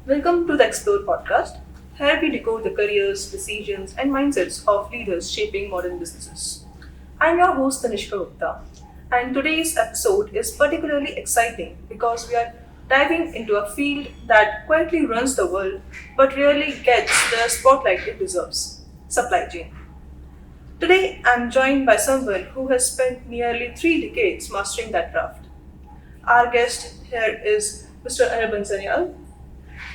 Welcome to the Xplore podcast. Here we decode the careers, decisions, and mindsets of leaders shaping modern businesses. I'm your host, Aneska Gupta, and today's episode is particularly exciting because we are diving into a field that quietly runs the world but rarely gets the spotlight it deserves: supply chain. Today, I'm joined by someone who has spent nearly 3 decades mastering that craft. Our guest here is Mr. Anirban Sanyal,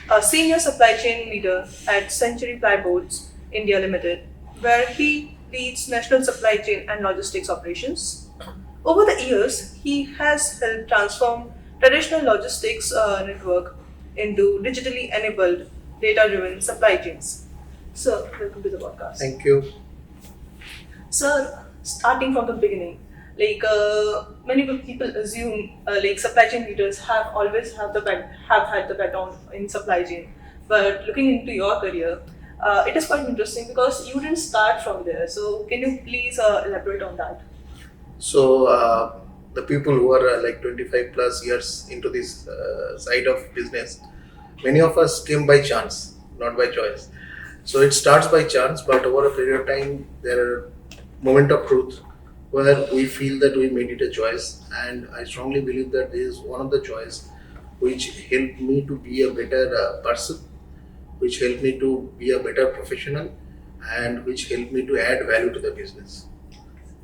a senior supply chain leader at Century Plyboards India Limited, where he leads national supply chain and logistics operations. Over the years, he has helped transform traditional logistics network into digitally enabled, data-driven supply chains. Sir, welcome to the podcast. Thank you. Sir, starting from the beginning, many people assume supply chain leaders have always have had the baton in supply chain, but looking into your career, it is quite interesting because you didn't start from there. So can you please elaborate on that? So, the people who are like 25 plus years into this side of business, many of us came by chance, not by choice. So, it starts by chance, but over a period of time, there are moment of truth where we feel that we made it a choice. And I strongly believe that this is one of the choice which helped me to be a better person, which helped me to be a better professional, and which helped me to add value to the business.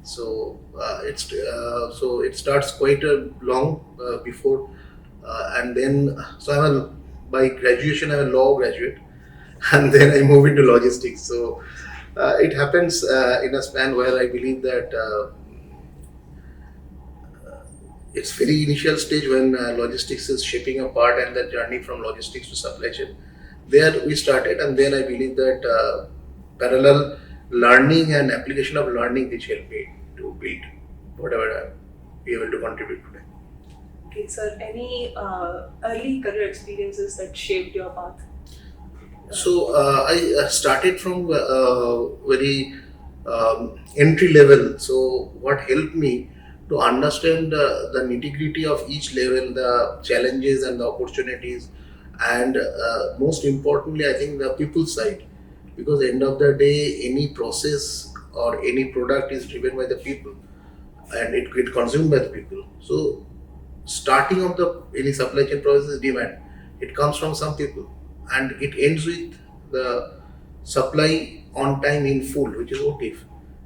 So it starts quite a long before, and then so by graduation I'm a law graduate, and then I move into logistics. So it happens in a span where I believe that it's very initial stage when logistics is shaping a part and the journey from logistics to supply chain. There we started, and then I believe that parallel learning and application of learning which helped me to build whatever I'm be able to contribute today. Okay, sir. Any early career experiences that shaped your path? So I started from very entry level. So what helped me to understand the nitty gritty of each level, the challenges and the opportunities, and most importantly, I think the people side, because at the end of the day, any process or any product is driven by the people, and it get consumed by the people. So starting of the any supply chain process is demand. It comes from some people, and it ends with the supply on time in full, which is OTIF.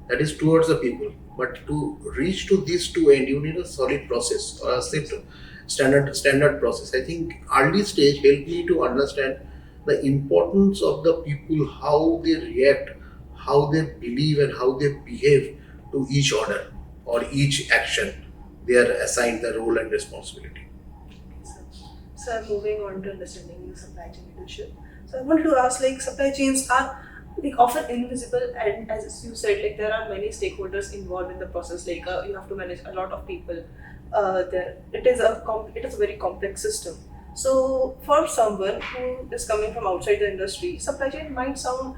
That is towards the people. But to reach to these two end, you need a solid process or a standard process. I think early stage helped me to understand the importance of the people, how they react, how they believe, and how they behave to each order or each action they are assigned the role and responsibility. So, so moving on to understanding the supply chain leadership. So I wanted to ask, supply chains are often invisible, and as you said, there are many stakeholders involved in the process. You have to manage a lot of people. There, it is a very complex system. So for someone who is coming from outside the industry, supply chain might sound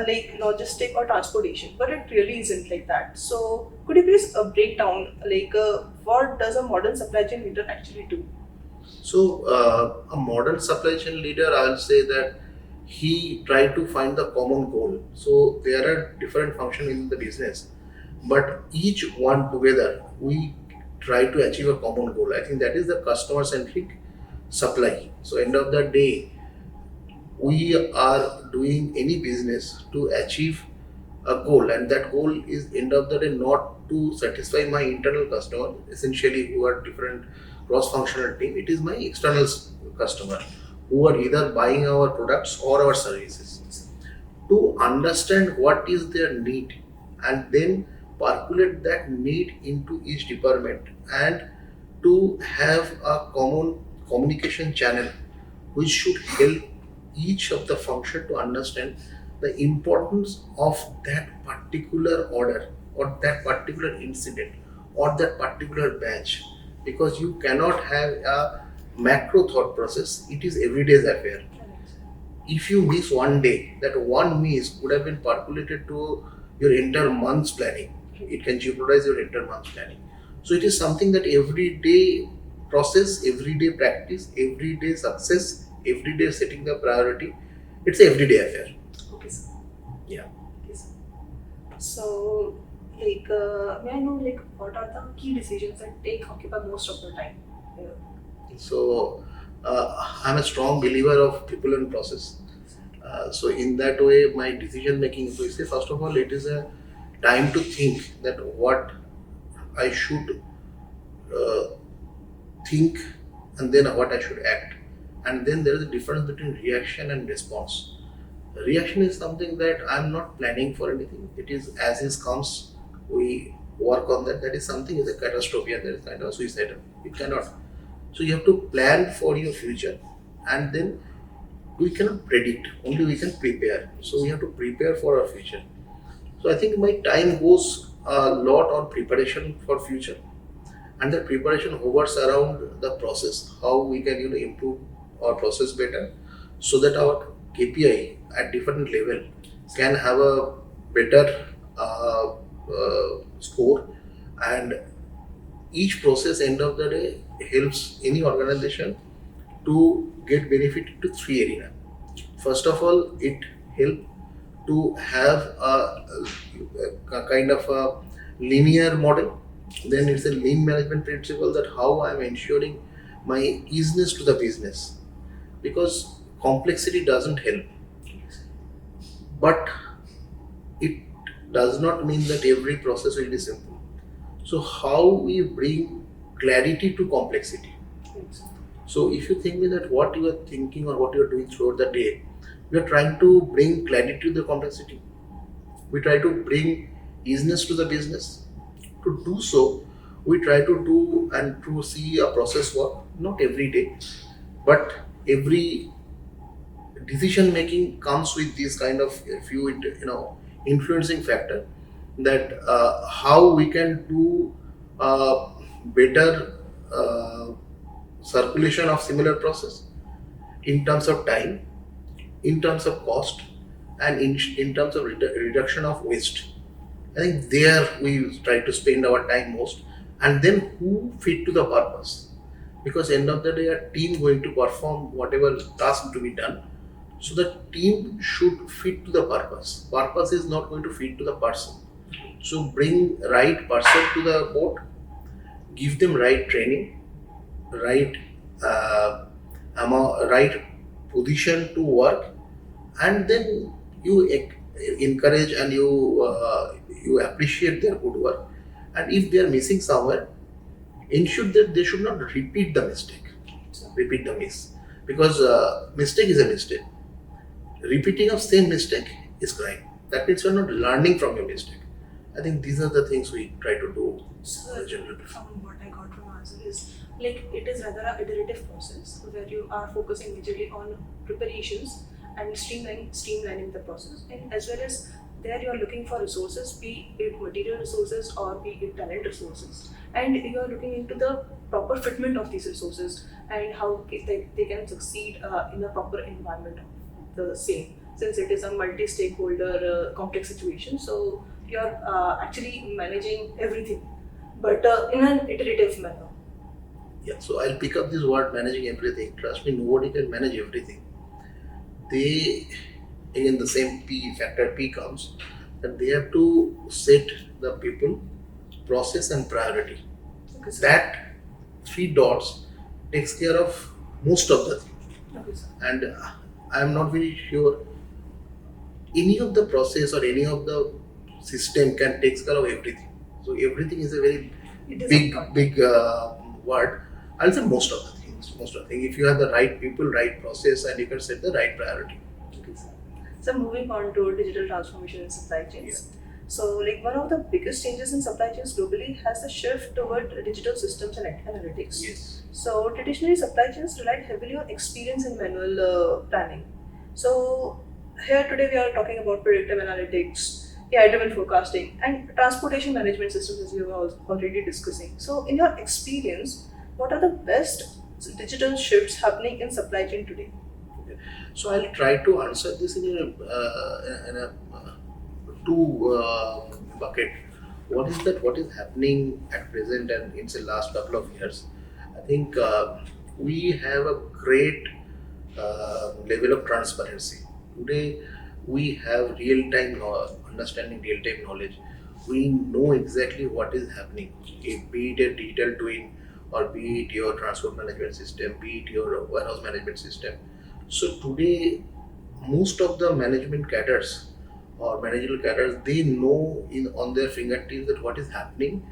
like logistic or transportation, but it really isn't like that. So could you please break down what does a modern supply chain leader actually do? So, a modern supply chain leader, I'll say that he tried to find the common goal. So, there are different functions in the business, but each one together, we try to achieve a common goal. I think that is the customer centric supply. So, end of the day, we are doing any business to achieve a goal, and that goal is end of the day not to satisfy my internal customer, essentially who are different cross-functional team. It is my external customer who are either buying our products or our services, to understand what is their need and then percolate that need into each department, and to have a common communication channel which should help each of the function to understand the importance of that particular order or that particular incident or that particular batch, because you cannot have a macro thought process. It is everyday's affair. If you miss one day, that one miss would have been percolated to your entire month's planning. It can jeopardize your entire month's planning. So it is something that everyday process, everyday practice, everyday success everyday setting the priority, it's an everyday affair. Okay, sir. Yeah. Okay, sir. So, may I know, what are the key decisions that occupy most of the time? Yeah. So I'm a strong believer of people and process. So in that way, my decision making. So say first of all, it is a time to think that what I should uh, think, and then what I should act, and then there is a difference between reaction and response. Reaction is something that I'm not planning for anything. It is as is comes. We work on that. That is something is a catastrophe and that is kind of suicidal. It cannot. So you have to plan for your future, and then we cannot predict. Only we can prepare. So we have to prepare for our future. So I think my time goes a lot on preparation for future, and the preparation hovers around the process. How we can improve our process better, so that our KPI at different level can have a better score, and each process end of the day helps any organization to get benefit to three areas. First of all, it help to have a kind of a linear model. Then it's a lean management principle, that how I'm ensuring my easiness to the business, because complexity doesn't help, but it does not mean that every process will be simple. So how we bring clarity to complexity. So if you think that what you are thinking or what you are doing throughout the day, we are trying to bring clarity to the complexity. We try to bring easiness to the business. To do so, we try to do and to see a process work, not every day, but every decision making comes with this kind of few influencing factor, that how we can do better circulation of similar process in terms of time, in terms of cost, and in terms of reduction of waste. I think there we try to spend our time most, and then who fit to the purpose, because end of the day a team going to perform whatever task to be done. So the team should fit to the purpose. Purpose is not going to fit to the person. So bring right person to the board, give them right training, right right position to work, and then you encourage and you appreciate their good work. And if they are missing somewhere, ensure that they should not repeat the mistake, repeat the miss, because mistake is a mistake. Repeating of same mistake is crime. That means you are not learning from your mistake. I think these are the things we try to do. So, from what I got from answer is, it is rather a iterative process where you are focusing majorly on preparations and streamlining the process, and as well as there you are looking for resources, be it material resources or be it talent resources, and you are looking into the proper fitment of these resources and how they can succeed in a proper environment of the same, since it is a multi-stakeholder complex situation. So you're actually managing everything, but in an iterative manner. Yeah, so I'll pick up this word managing everything. Trust me, nobody can manage everything. They, again, the same P factor P comes, that they have to set the people, process, and priority. Okay, sir. That three dots takes care of most of the thing. Okay, sir. And I am not very sure any of the process or any of the system can take care of everything. So everything is a very It is big a big word. I'll say most of the things. Most of the things. If you have the right people, right process, and you can set the right priority. Okay, sir. So moving on to digital transformation in supply chains. So one of the biggest changes in supply chains globally has the shift toward digital systems and analytics. Yes. So traditionally supply chains relied heavily on experience and manual planning. So here today we are talking about predictive analytics, AI-driven forecasting, and transportation management systems, as we were already discussing. So in your experience, what are the best digital shifts happening in supply chain today? So I'll try to answer this in a two bucket. What is that? What is happening at present and in the last couple of years? I think we have a great level of transparency. Today, we have real-time understanding, real-time knowledge. We know exactly what is happening, be it a digital twin or be it your transport management system, be it your warehouse management system. So today, most of the management cadres or managerial cadres, they know in on their fingertips that what is happening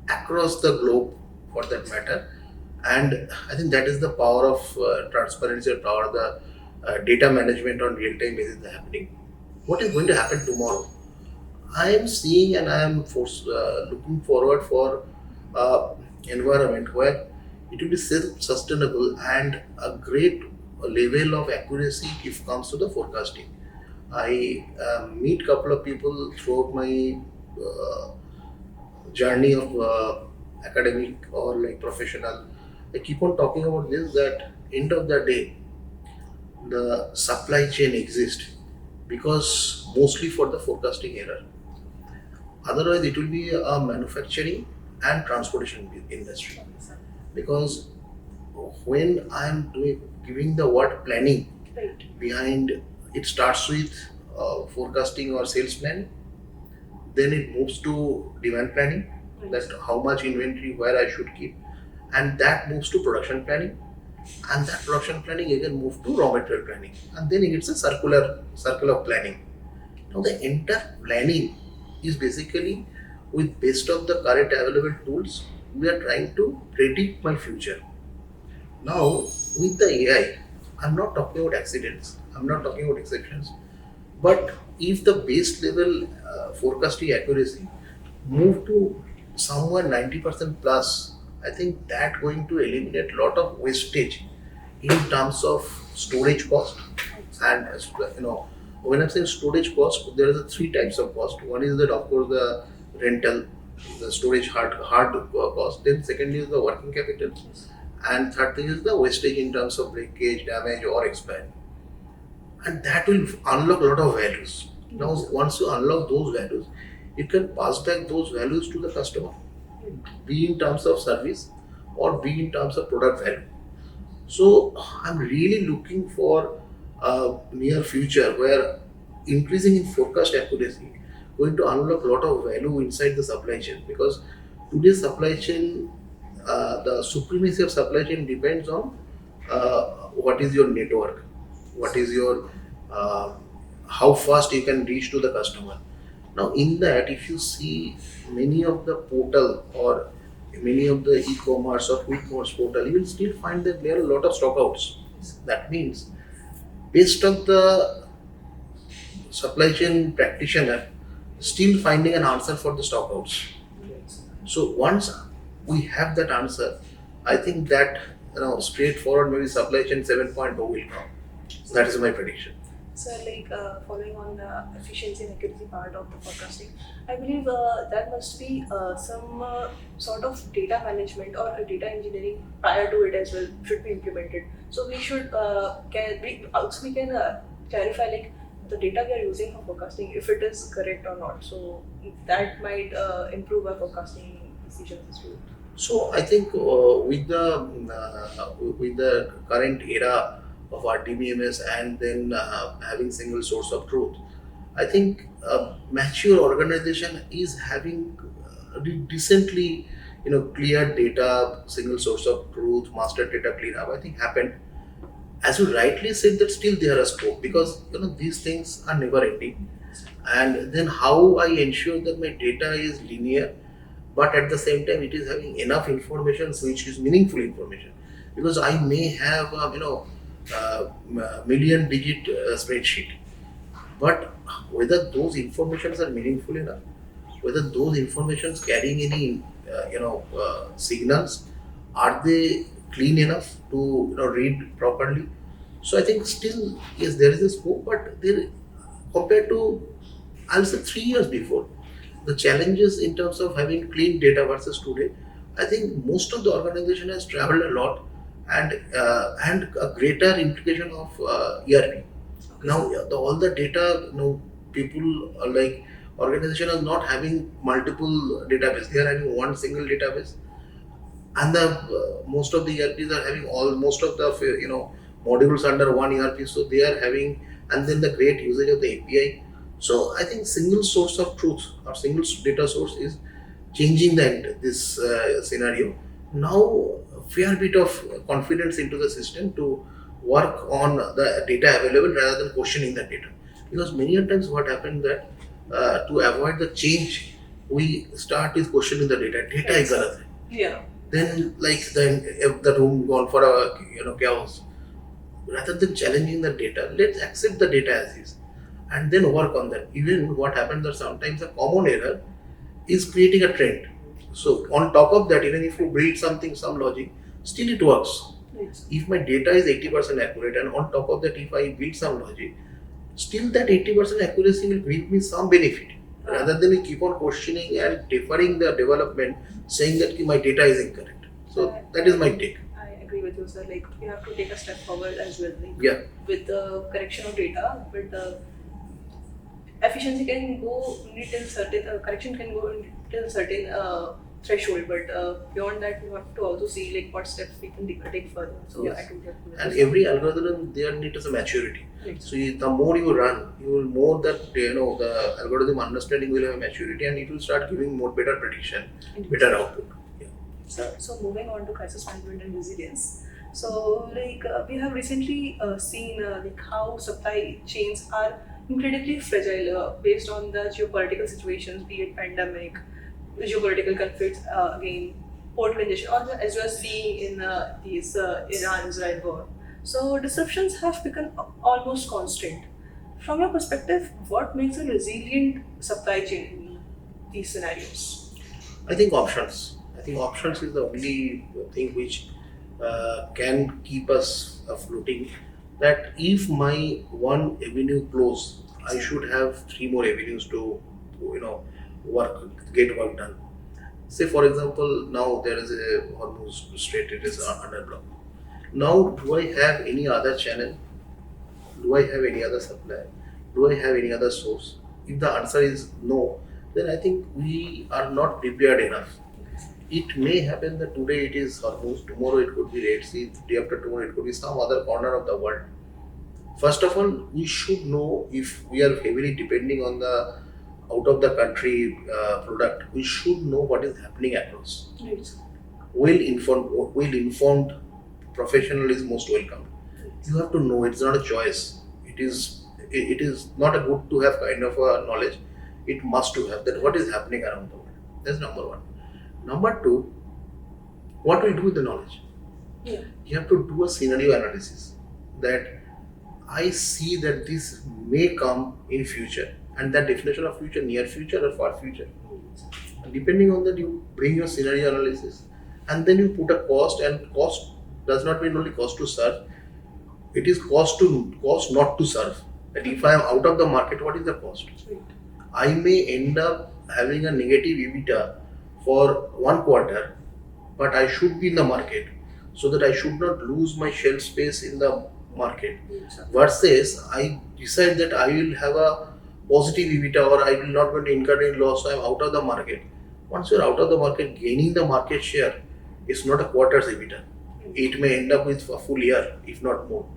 across the globe, for that matter. And I think that is the power of transparency, or power of the data management on real time basis happening. What is going to happen tomorrow? I am seeing and I am looking forward for environment where it will be self-sustainable and a great level of accuracy if comes to the forecasting. I meet couple of people throughout my uh, journey of academic or like professional. I keep on talking about this, that end of the day the supply chain exists because mostly for the forecasting error. Otherwise, it will be a manufacturing and transportation industry. Because when I am doing giving the word planning Right. behind, it starts with forecasting or sales planning, then it moves to demand planning, Right. that how much inventory where I should keep, and that moves to production planning, and that production planning again move to raw material planning, and then it's a circle of planning. Now the entire planning is basically, with based on the current available tools, we are trying to predict my future. Now with the AI, I'm not talking about accidents, I'm not talking about exceptions, but if the base level forecasting accuracy move to somewhere 90% plus, I think that going to eliminate lot of wastage in terms of storage cost. And when I'm saying storage cost, there are the three types of cost. One is that of course the rental, the storage hard cost. Then second is the working capital, and third thing is the wastage in terms of breakage, damage, or expire. And that will unlock a lot of values. Now, once you unlock those values, you can pass back those values to the customer, be in terms of service or be in terms of product value. So, I'm really looking for a near future where increasing in forecast accuracy going to unlock a lot of value inside the supply chain, because today's supply chain, the supremacy of supply chain depends on what is your network, what is your uh, how fast you can reach to the customer. Now in that, if you see many of the portal or many of the e-commerce or quick commerce portal, you will still find that there are a lot of stockouts. That means based on the supply chain practitioner still finding an answer for the stockouts. So once we have that answer, I think that straightforward maybe supply chain 7.0 will come. That is my prediction. So, like following on the efficiency and accuracy part of the forecasting, I believe that must be some sort of data management or data engineering prior to it as well should be implemented. So we should can we also we can clarify like the data we are using for forecasting if it is correct or not. So that might improve our forecasting decisions as well. So I think with the current era of RTBMS and then having single source of truth, I think a mature organization is having decently clear data, single source of truth, master data cleanup. I think happened, as you rightly said, that still there are scope, because these things are never ending. And then how I ensure that my data is linear, but at the same time it is having enough information which is meaningful information, because I may have million digit spreadsheet, but whether those informations are meaningful enough, whether those informations carrying any signals, are they clean enough to read properly. So I think still yes, there is a scope, but there, compared to, I'll say 3 years before, the challenges in terms of having clean data versus today, I think most of the organization has traveled a lot, and a greater implication of ERP. Now all the data, people are like, organization are not having multiple database; they are having one single database, and the most of the ERPs are having all most of the modules under one ERP, so they are having, and then the great usage of the API. So I think single source of truth or single data source is changing this scenario. Now, a fair bit of confidence into the system to work on the data available rather than questioning the data. Because many a times what happened that to avoid the change, we start is questioning the data. Data is galat hai. Yeah. Then if the room gone for a chaos. Rather than challenging the data, let's accept the data as is and then work on that. Even what happens that sometimes a common error is creating a trend. So on top of that, even if you build something, some logic, still it works. Yes. If my data is 80% accurate and on top of that if I build some logic, still that 80% accuracy will give me some benefit. Rather than we keep on questioning and deferring the development, saying that my data is incorrect. So that is my take. I agree with you, sir. Like we have to take a step forward as well. Like, Yeah. with the correction of data, but the efficiency can go till certain correction can go till certain threshold, but beyond that, we have to also see like what steps we can take further. So Yes. I totally agree with And you. every algorithm there needs a maturity. Right. So the more you run, you will more that the algorithm understanding will have maturity and it will start giving more better prediction, better output. Yeah. So moving on to crisis management and resilience. So like we have recently seen like how supply chains are incredibly fragile based on the geopolitical situations, be it pandemic, geopolitical conflicts, again port congestion, or as we are seeing in these Iran-Israel war. So disruptions have become almost constant. From your perspective, what makes a resilient supply chain in these scenarios? I think options. I think options is the only thing which can keep us floating. That if my one avenue close, I should have three more avenues to get work done. Say for example, now there is a almost straight it is under block. Now, do I have any other channel? Do I have any other supplier? Do I have any other source? If the answer is no, then I think we are not prepared enough. It may happen that today it is Hormuz, tomorrow it could be Red Sea, day after tomorrow it could be some other corner of the world. First of all, we should know if we are heavily depending on the out of the country product. We should know what is happening across. Right. Well informed professional is most welcome. You have to know it's not a choice. It is not a good to have kind of a knowledge. It must to have that what is happening around the world. That's number one. Number two, what do you do with the knowledge? Yeah. You have to do a scenario analysis that I see that this may come in future, and that definition of future, near future or far future. Depending on that, you bring your scenario analysis, and then you put a cost. And cost does not mean only cost to serve; it is cost not to serve. That if I am out of the market, what is the cost? Right. I may end up having a negative EBITDA for 1 quarter, but I should be in the market so that I should not lose my shelf space in the market. Versus I decide that I will have a positive EBITDA or I will not going to incur any loss, so I am out of the market. Once you are out of the market, gaining the market share is not a quarter's EBITDA. It may end up with a full year, if not more.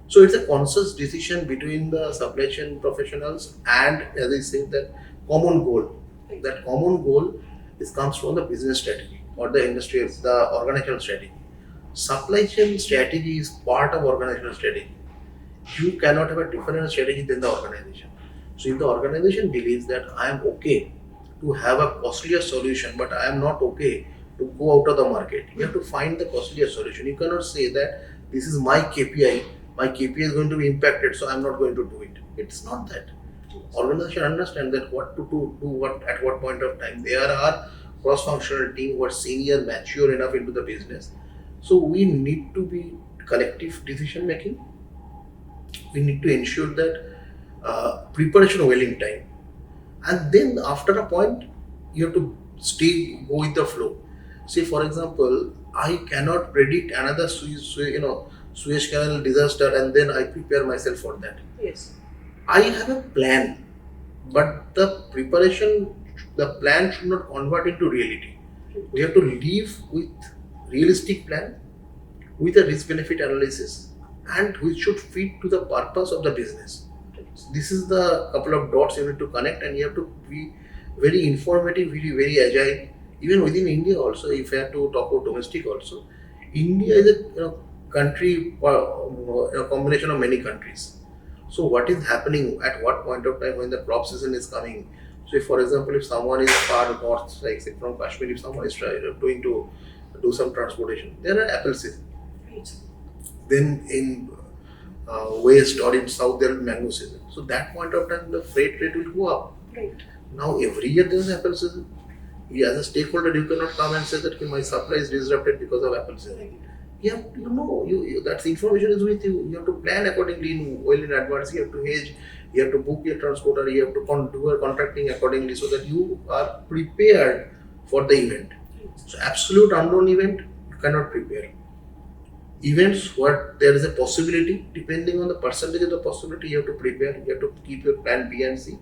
So it's a conscious decision between the supply chain professionals and, as I said, that common goal. That common goal comes from the business strategy or the industry, the organizational strategy. Supply chain strategy is part of organizational strategy. You cannot have a different strategy than the organization. So if the organization believes that I am okay to have a costlier solution, but I am not okay to go out of the market, you have to find the costlier solution. You cannot say that this is my KPI, my KPI is going to be impacted, so I am not going to do it. It's not that. Organization understand that what to do what at what point of time. There are cross-functional team who are senior, mature enough into the business. So we need to be collective decision making. We need to ensure that preparation well in time, and then after a point, you have to go with the flow. Say for example, I cannot predict another Suez Canal disaster, and then I prepare myself for that. Yes. I have a plan, but the plan should not convert into reality. We have to live with realistic plan, with a risk benefit analysis, and which should fit to the purpose of the business. This is the couple of dots you need to connect, and you have to be very informative, very agile. Even within India also, if I have to talk about domestic also, India is a country, a combination of many countries. So what is happening at what point of time when the crop season is coming? So if, for example, if someone is far north, like say from Kashmir, if someone is doing to do some transportation, there are apple season. Right. Then in west or in south there will be mango season. So that point of time the freight rate will go up. Right. Now every year there is apple season. You, as a stakeholder, you cannot come and say that "Okay, my supply is disrupted because of apple season." Right. You that information is with you. You have to plan accordingly well in advance. You have to hedge. You have to book your transporter. You have to do your contracting accordingly so that you are prepared for the event. So absolute unknown event you cannot prepare. Events what there is a possibility, depending on the percentage of the possibility, you have to prepare. You have to keep your plan B and C.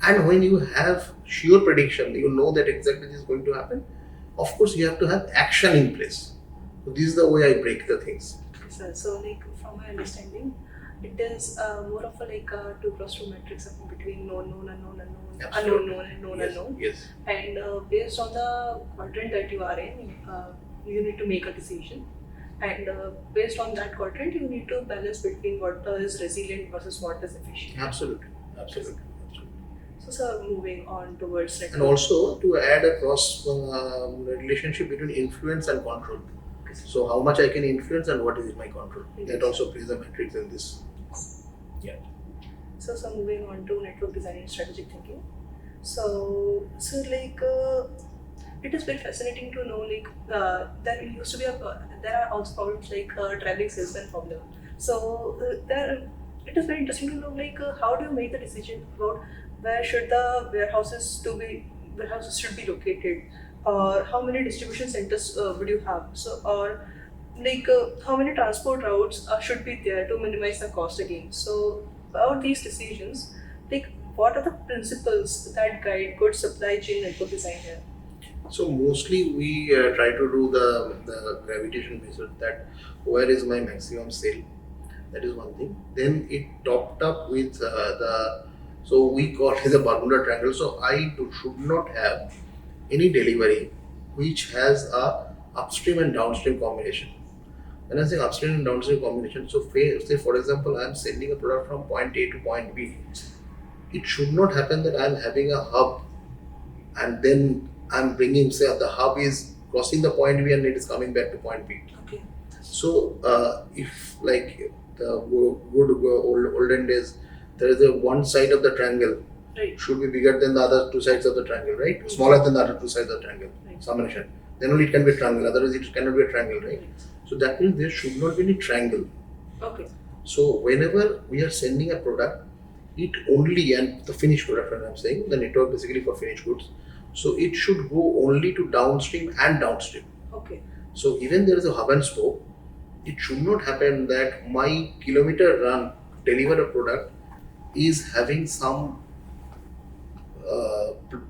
And when you have sure prediction, you know that exactly this is going to happen. Of course, you have to have action in place. So this is the way I break the things. So like from my understanding, it is more of a like a 2 + 2 matrix between known, unknown, known, and known, Yes. unknown. Yes. And based on the quadrant that you are in, you need to make a decision. And based on that quadrant, you need to balance between what is resilient versus what is efficient. Absolutely. Absolutely. So, sir, moving on towards And also to add a cross relationship between influence and control. So how much I can influence and what is my control. That also plays a matrix in this. Yeah. So moving on to network design and strategic thinking. So like it is very fascinating to know like there used to be there are also problems like traveling salesman problem. So it is very interesting to know like how do you make the decision about where should the warehouses should be located, or how many distribution centers would you have, so or like how many transport routes should be there to minimize the cost again. So about these decisions, like what are the principles that guide good supply chain network design here? So mostly we try to do the gravitation method, that where is my maximum sale. That is one thing. Then it topped up with so we call it the Bermuda Triangle. So should not have any delivery which has a upstream and downstream combination. When I say upstream and downstream combination, so say for example, I am sending a product from point A to point B. It should not happen that I am having a hub and then I'm bringing, say, the hub is crossing the point B and it is coming back to point B. Okay. So if like the olden days, there is a one side of the triangle. Right. Should be bigger than the other two sides of the triangle, right? Mm-hmm. Smaller than the other two sides of the triangle. Right. Summation. Then only it can be a triangle. Otherwise, it cannot be a triangle, right? So that means there should not be any triangle. Okay. So whenever we are sending a product, it only, and the finished product, when I'm saying the network basically for finished goods, so it should go only to downstream and downstream. Okay. So even there is a hub and spoke, it should not happen that my kilometer run deliver a product is having some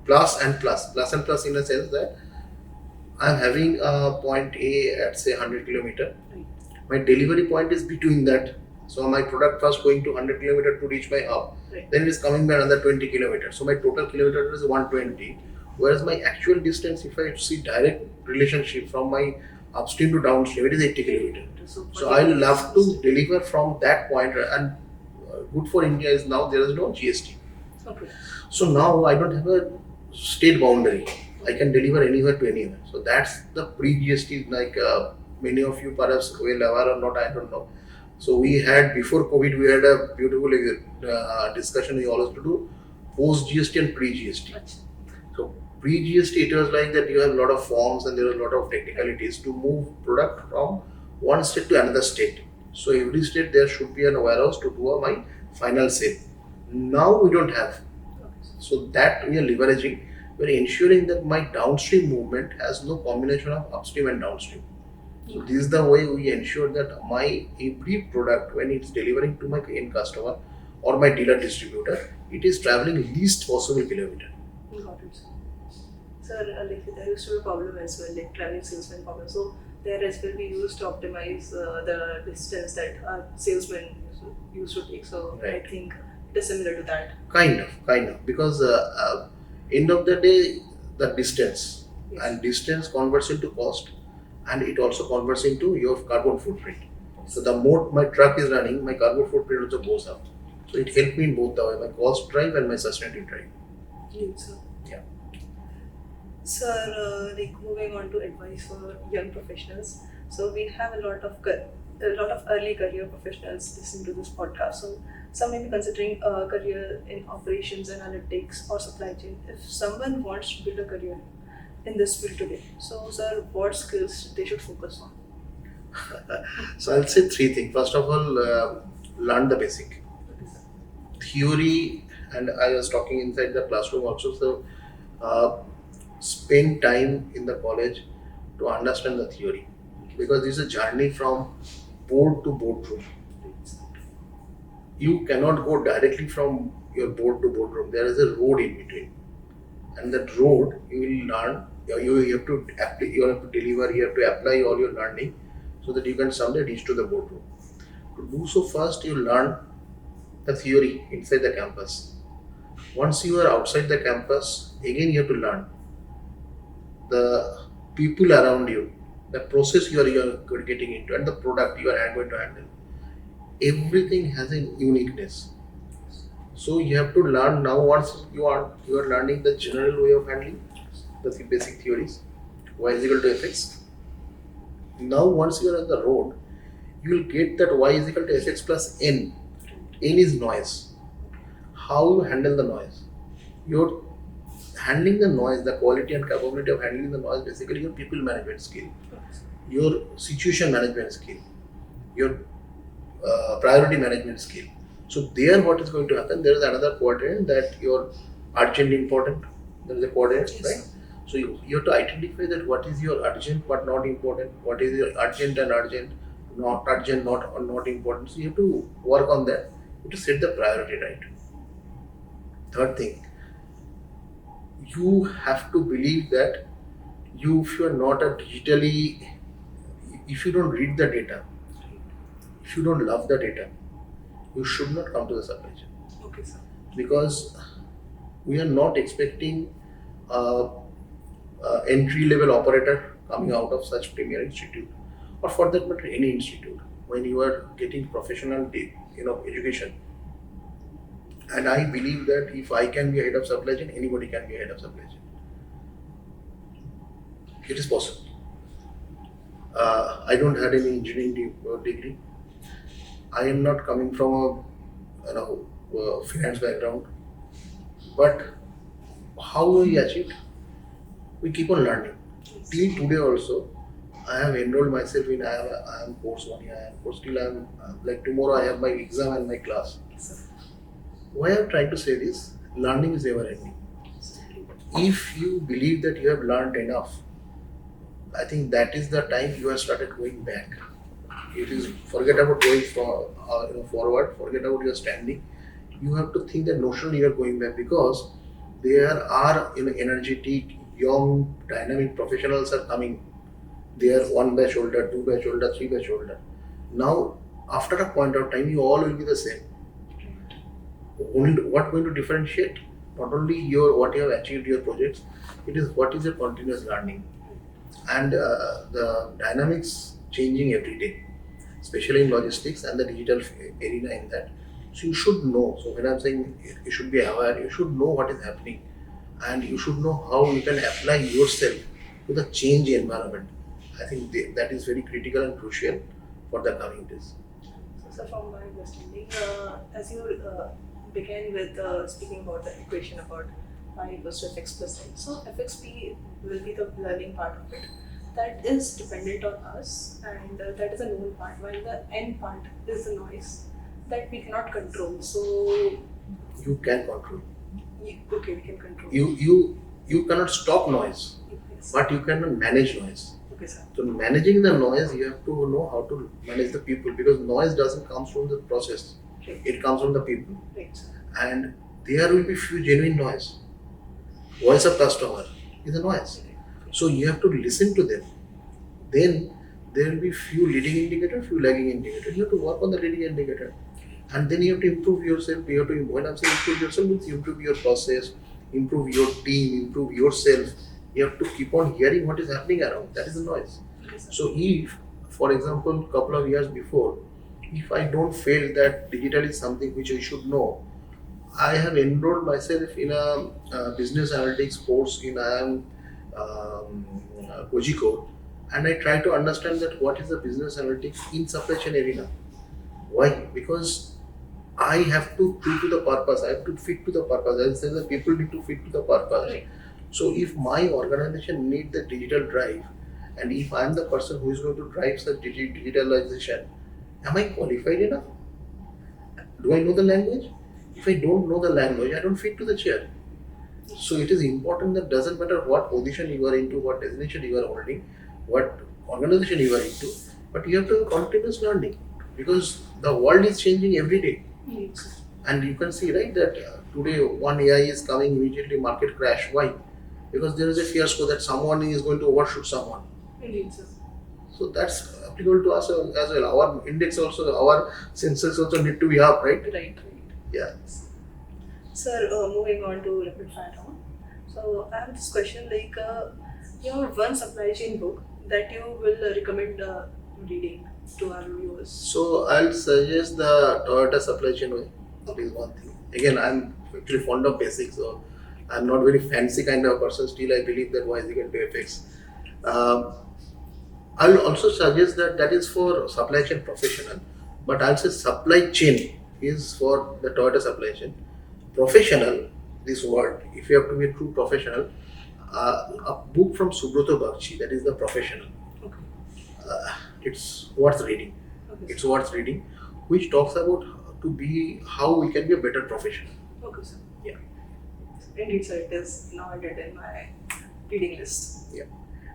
plus and plus in a sense that I'm having a point A at say 100 kilometer. Right. My delivery point is between that. So my product first going to 100 kilometer to reach my hub. Right. Then it is coming back another 20 kilometers. So my total kilometer is 120. Whereas my actual distance, if I see direct relationship from my upstream to downstream, it is 80 kilometers. So I love to deliver from that point, and good for India is now there is no GST. Okay. So now I don't have a state boundary. I can deliver anywhere to anywhere. So that's the pre-GST, like many of you perhaps will aware or not, I don't know. So we had, before COVID, we had a beautiful discussion we always do, post-GST and pre-GST. So pre-GST, it was like that you have a lot of forms and there are a lot of technicalities to move product from one state to another state. So every state there should be an warehouse to do my final sale. Now we don't have. So that we are leveraging. We are ensuring that my downstream movement has no combination of upstream and downstream. So this is the way we ensure that my every product, when it's delivering to my end customer or my dealer distributor, it is traveling least possible kilometer. Got it. Sir, like there used to be a problem as well, like traveling salesman problem. So Their edge will be used to optimize the distance that our salesman used to take. So I Right. think it is similar to that. Kind of, because end of the day, the distance Yes. and distance converts into cost, and it also converts into your carbon footprint. So the more my truck is running, my carbon footprint also goes up. So it helped me in both the way, my cost drive and my sustainability drive. Great, sir. Yeah. Sir, like moving on to advice for young professionals. So we have a lot of early career professionals listening to this podcast. So some may be considering a career in operations, analytics, or supply chain. If someone wants to build a career in this field today, so sir, what skills they should focus on? So I'll say three things. First of all, learn the basic theory, and I was talking inside the classroom also. So uh, spend time in the college to understand the theory, because this is a journey from board to boardroom. You cannot go directly from your board to boardroom. There is a road in between, and that road you will learn. You have to apply, you have to deliver. You have to apply all your learning, so that you can someday reach to the boardroom. To do so, first you learn the theory inside the campus. Once you are outside the campus, again you have to learn the people around you, the process you are getting into, and the product you are going to handle. Everything has a uniqueness. So you have to learn now. Once you are learning the general way of handling the basic theories, y is equal to fx. Now once you are on the road, you will get that y is equal to fx plus n. N is noise. How you handle the noise? You're handling the noise, the quality and capability of handling the noise, basically your people management skill, your situation management skill, your priority management skill. So there, what is going to happen? There is another quadrant that your urgent important. There is a quadrant, Yes. right? So you have to identify that what is your urgent but not important, what is your urgent and urgent, not urgent, not important. So you have to work on that. You have to set the priority right. Third thing, you have to believe that if you are not a digitally, if you don't read the data, if you don't love the data, you should not come to the supply chain, Okay, sir. because we are not expecting a, entry level operator coming out of such premier institute, or for that matter any institute. When you are getting professional education, and I believe that if I can be a head of supply chain, anybody can be a head of supply chain. It is possible. I don't have any engineering degree. I am not coming from a finance background, but how we achieved, we keep on learning. Till today also, I have enrolled myself in I am course 1 year, I am course till I am like tomorrow I have my exam and my class. Yes, sir. Why I am trying to say this, learning is never ending. If you believe that you have learned enough, I think that is the time you have started going back. It is forget about going forward, forget about your standing. You have to think that notionally you are going back, because there are energetic, young, dynamic professionals are coming. They are one batch older, two batch older, three batch older. Now, after a point of time, you all will be the same. Only what going to differentiate? Not only your what you have achieved your projects, it is what is your continuous learning, and the dynamics changing every day, especially in logistics and the digital arena in that. So you should know. So when I'm saying you should be aware, you should know what is happening, and you should know how you can apply yourself to the change environment. I think that is very critical and crucial for the coming days. So, from my understanding, as you began with speaking about the equation about y equals to fx plus n, so fxp will be the learning part of it. That is dependent on us, and that is a known part, while the n part is the noise that we cannot control. So, You can control. okay, we can control. You cannot stop noise, Yes. but you cannot manage noise. Okay, sir. So managing the noise, you have to know how to manage the people, because noise doesn't come from the process; Right. it comes from the people, Right, sir. and there will be few genuine noise. Voice of customer is a noise, so you have to listen to them. Then there will be few leading indicator, few lagging indicator. You have to work on the leading indicator, and then you have to improve yourself. You have to, when I'm saying improve yourself, means improve your process, improve your team, improve yourself. You have to keep on hearing what is happening around. That is the noise. So if, for example, couple of years before, if I don't feel that digital is something which I should know, I have enrolled myself in a business analytics course in Kojiko, and I try to understand that what is the business analytics in supply chain arena. Why? Because I have to fit to the purpose. I have to fit to the purpose. I say that people need to fit to the purpose. Right. So if my organization need the digital drive, and if I am the person who is going to drive such digitalization, am I qualified enough? Do I know the language? If I don't know the language, I don't fit to the chair. So it is important that doesn't matter what position you are into, what designation you are holding, what organization you are into, but you have to have continuous learning because the world is changing every day. Yes. And you can see, right, that today one AI is coming, immediately market crash. Why? Because there is a fiasco that someone is going to overshoot someone. Indeed, sir. So that's applicable to us as well. Our index also, our sensors also need to be up, right? Right. Yeah. Sir, moving on to rapid fire round. So I have this question like, you have one supply chain book that you will recommend reading to our viewers. So I'll suggest the Toyota supply chain way. That is one thing. Again, I'm actually fond of basics, so I'm not very fancy kind of person. Still, I believe that why is equal to FX. I'll also suggest that is for supply chain professional, but I'll say supply chain is for the Toyota supply chain. Professional, this word, if you have to be a true professional, a book from Subrata Bakshi, that is the professional. Okay. It's worth reading. Okay. It's worth reading, which talks about to be how we can be a better professional. Okay, sir. Yeah. Indeed, sir. It is now added in my reading list. Yeah.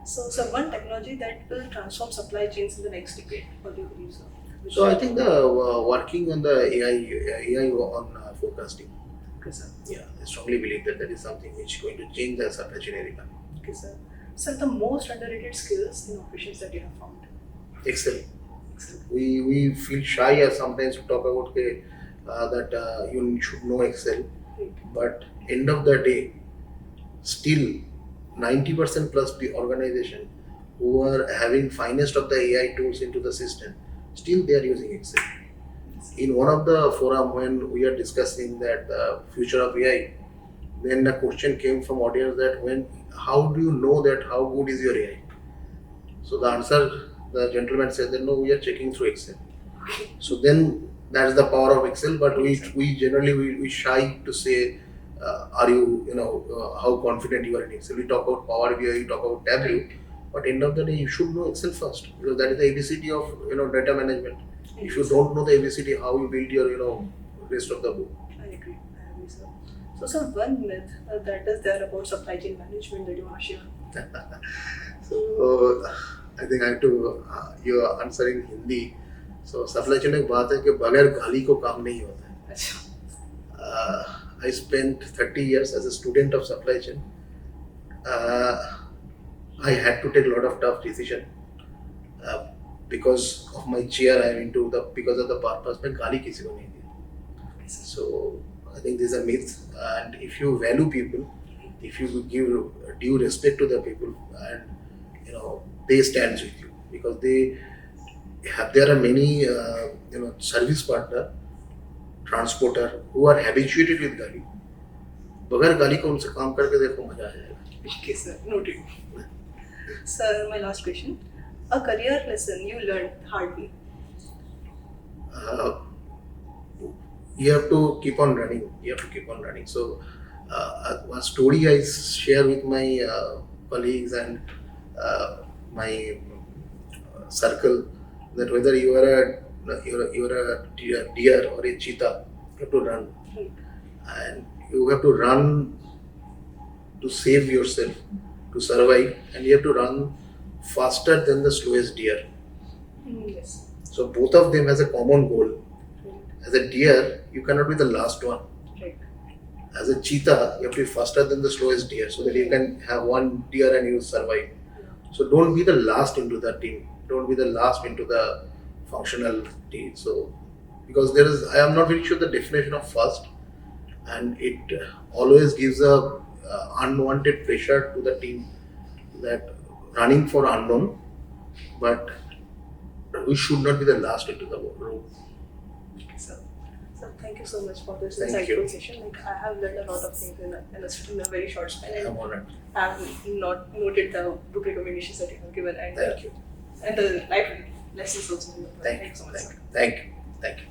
So, sir, one technology that will transform supply chains in the next decade. What do you believe, sir? So I think the working on the AI on forecasting. Okay, sir. Yeah, I strongly believe that is something which is going to change the supply chain area. Okay, sir. Sir, the most underrated skills in operations that you have found. Excel. Excellent. We feel shy sometimes to talk about that you should know Excel, Right. but end of the day, still 90% plus the organization who are having finest of the AI tools into the system, still they are using Excel. In one of the forum when we are discussing that the future of AI, then the question came from audience that how do you know that how good is your AI? So the answer, the gentleman said that no, we are checking through Excel. So then that's the power of Excel. But we generally we shy to say, are you how confident you are in Excel? We talk about Power BI, we talk about Tableau, but end of the day you should know Excel first because that is the ABCD of data management. If you don't know the ABCD, how you build your rest of the book? I agree, sir. So, sir, one myth that is there about supply chain management that you want to share. So I think I have to you are answering Hindi. So supply chain एक बात है कि बगैर गाली को काम नहीं होता है. अच्छा. I spent 30 years as a student of supply chain. I had to take a lot of tough decisions because of my chair. I'm into because of the purpose. मैं गाली किसी को नहीं दी. So I think this is a myth. And if you value people, if you give due respect to the people, and they stand with you because there are many service partner, transporter who are habituated with गाली. बगैर गाली को उनसे काम करके देखो मजा आ जाएगा. Okay, sir. Noted. Sir, my last question. A career lesson you learned hardly. You have to keep on running. So one story I share with my colleagues and my circle, that whether you are a deer or a cheetah, you have to run. Right. And you have to run to save yourself, to survive, and you have to run faster than the slowest deer. Yes. So both of them has a common goal. Right. As a deer, you cannot be the last one. Right. As a cheetah, you have to be faster than the slowest deer so that you can have one deer and you survive. Yeah. So don't be the last into the team. don't be the last into the functionality. So because there is, I am not very sure the definition of first, and it always gives a unwanted pressure to the team that running for unknown, but we should not be the last into the room. So, thank you so much for this Thank you. insightful session. Like I have learned a lot of things in a very short span, and I'm honored. I have not noted the book recommendations that you have given, and Thank you. and the life lessons also. Thank you you. so much. Thank you. Thank you. Thank you.